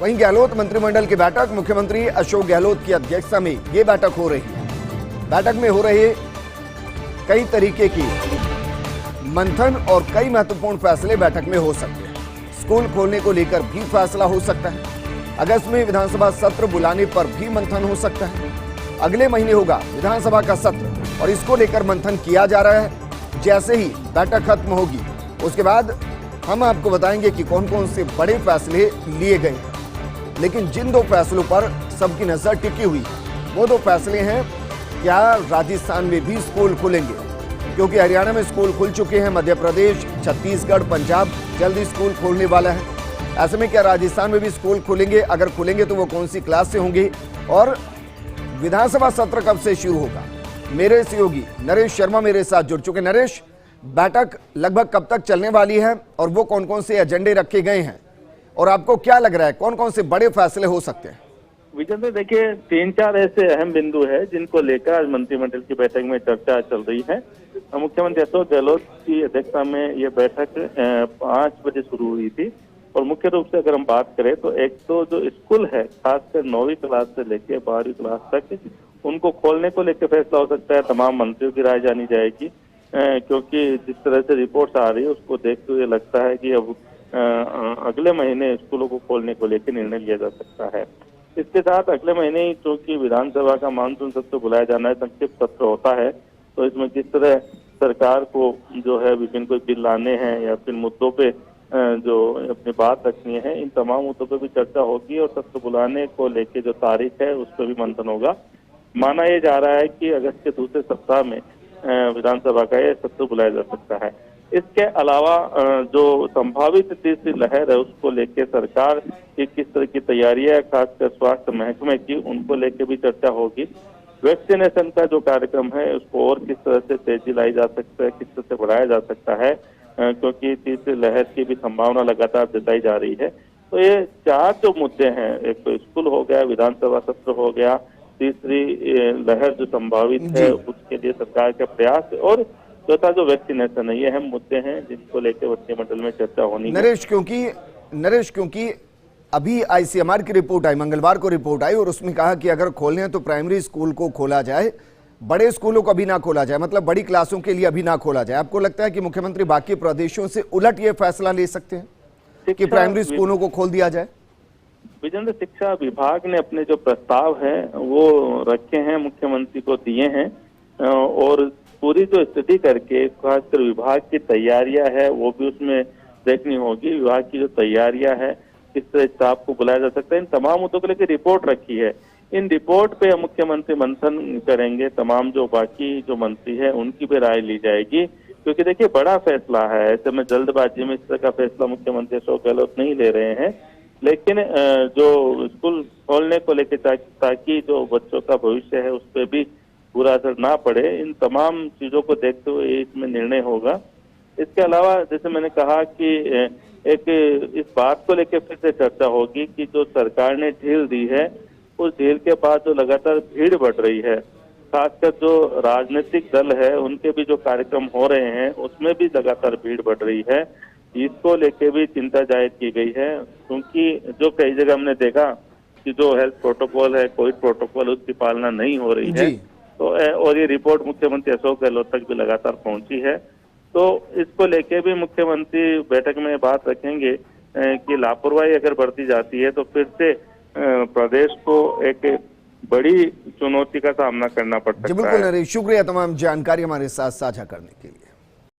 वहीं गहलोत मंत्रिमंडल की बैठक, मुख्यमंत्री अशोक गहलोत की अध्यक्षता में ये बैठक हो रही है। बैठक में हो रहे कई तरीके की मंथन और कई महत्वपूर्ण फैसले बैठक में हो सकते हैं। स्कूल खोलने को लेकर भी फैसला हो सकता है। अगस्त में विधानसभा सत्र बुलाने पर भी मंथन हो सकता है। अगले महीने होगा विधानसभा का सत्र और इसको लेकर मंथन किया जा रहा है। जैसे ही बैठक खत्म होगी उसके बाद हम आपको बताएंगे कि कौन कौन से बड़े फैसले लिए गए हैं। लेकिन जिन दो फैसलों पर सबकी नजर टिकी हुई है वो दो फैसले हैं, क्या राजस्थान में भी स्कूल खुलेंगे, क्योंकि हरियाणा में स्कूल खुल चुके हैं, मध्य प्रदेश, छत्तीसगढ़, पंजाब जल्दी स्कूल खोलने वाला है। ऐसे में क्या राजस्थान में भी स्कूल खुलेंगे? अगर खुलेंगे तो वो कौन सी क्लास से होंगे और विधानसभा सत्र कब से शुरू होगा? मेरे सहयोगी नरेश शर्मा मेरे साथ जुड़ चुके। नरेश, बैठक लगभग कब तक चलने वाली है और वो कौन कौन से एजेंडे रखे गए हैं और आपको क्या लग रहा है कौन कौन से बड़े फैसले हो सकते हैं? विजेंद्र, देखिए 3-4 ऐसे अहम बिंदु है जिनको लेकर आज मंत्रिमंडल की बैठक में चर्चा चल रही है। मुख्यमंत्री अशोक गहलोत की अध्यक्षता में ये बैठक 5 बजे शुरू हुई थी और मुख्य रूप से अगर हम बात करें तो एक तो जो स्कूल है, खासकर 9वीं क्लास से लेकर 12वीं क्लास तक, उनको खोलने को लेकर फैसला हो सकता है। तमाम मंत्रियों की राय जानी जाएगी, क्योंकि जिस तरह से रिपोर्ट आ रही है उसको देखते हुए लगता है कि अब अगले महीने स्कूलों को खोलने को लेकर निर्णय लिया जा सकता है। इसके साथ अगले महीने ही चूंकि विधानसभा का मानसून सत्र बुलाया जाना है, संक्षिप्त सत्र होता है, तो इसमें किस तरह सरकार को जो है विभिन्न कोई बिल लाने हैं या फिर मुद्दों पे जो अपनी बात रखनी है, इन तमाम मुद्दों पे भी चर्चा होगी और सत्र बुलाने को लेके जो तारीख है उस पर भी मंथन होगा। माना यह जा रहा है कि अगस्त के दूसरे सप्ताह में विधानसभा का यह सत्र बुलाया जा सकता है। इसके अलावा जो संभावित तीसरी लहर है उसको लेके सरकार की किस तरह की तैयारियां, खासकर स्वास्थ्य महकमे की, उनको लेके भी चर्चा होगी। वैक्सीनेशन का जो कार्यक्रम है उसको और किस तरह से तेजी लाई जा सकता है, किस तरह से बढ़ाया जा सकता है, क्योंकि तीसरी लहर की भी संभावना लगातार जताई जा रही है। तो ये 4 जो मुद्दे हैं, एक तो स्कूल हो गया, विधानसभा सत्र हो गया, तीसरी लहर जो संभावित है उसके लिए सरकार के प्रयास और चौथा जो वैक्सीनेशन है, ये अहम मुद्दे हैं जिनको लेकर मंत्रिमंडल में चर्चा होनी है। नरेश, क्योंकि अभी आईसीएमआर की रिपोर्ट आई, मंगलवार को रिपोर्ट आई और उसमें कहा कि अगर खोलने हैं तो प्राइमरी स्कूल को खोला जाए, बड़े स्कूलों को अभी ना खोला जाए, मतलब बड़ी क्लासों के लिए अभी ना खोला जाए। आपको लगता है कि मुख्यमंत्री बाकी प्रदेशों से उलट ये फैसला ले सकते हैं कि प्राइमरी स्कूलों को खोल दिया जाए? विजेंद्र, शिक्षा विभाग ने अपने जो प्रस्ताव है वो रखे हैं, मुख्यमंत्री को दिए हैं और पूरी जो स्थिति करके खासकर विभाग की तैयारियां है वो भी उसमें देखनी होगी। विभाग की जो तैयारियां है, किस तरह स्टाफ को बुलाया जा सकता है, इन तमाम मुद्दों को लेकर रिपोर्ट रखी है। इन रिपोर्ट पे मुख्यमंत्री मंथन करेंगे, तमाम जो बाकी जो मंत्री है उनकी भी राय ली जाएगी, क्योंकि देखिए बड़ा फैसला है। ऐसे में जल्दबाजी में इस तरह का फैसला मुख्यमंत्री अशोक गहलोत नहीं ले रहे हैं, लेकिन जो स्कूल खोलने को लेकर ताकि जो बच्चों का भविष्य है उस पर भी बुरा असर ना पड़े, इन तमाम चीजों को देखते हुए इसमें निर्णय होगा। इसके अलावा जैसे मैंने कहा कि एक इस बात को लेकर फिर से चर्चा होगी कि जो सरकार ने ढील दी है उस ढील के बाद जो लगातार भीड़ बढ़ रही है, खासकर जो राजनीतिक दल है उनके भी जो कार्यक्रम हो रहे हैं उसमें भी लगातार भीड़ बढ़ रही है, इसको लेके भी चिंता जाहिर की गई है। क्योंकि जो कई जगह हमने देखा कि जो हेल्थ प्रोटोकॉल है, कोविड प्रोटोकॉल, उसकी पालना नहीं हो रही है, तो और ये रिपोर्ट मुख्यमंत्री अशोक गहलोत तक भी लगातार पहुंची है। तो इसको लेके भी मुख्यमंत्री बैठक में बात रखेंगे कि लापरवाही अगर बढ़ती जाती है तो फिर से प्रदेश को एक बड़ी चुनौती का सामना करना पड़ सकता है। बिल्कुल नरेश, शुक्रिया तमाम जानकारी हमारे साथ साझा करने की।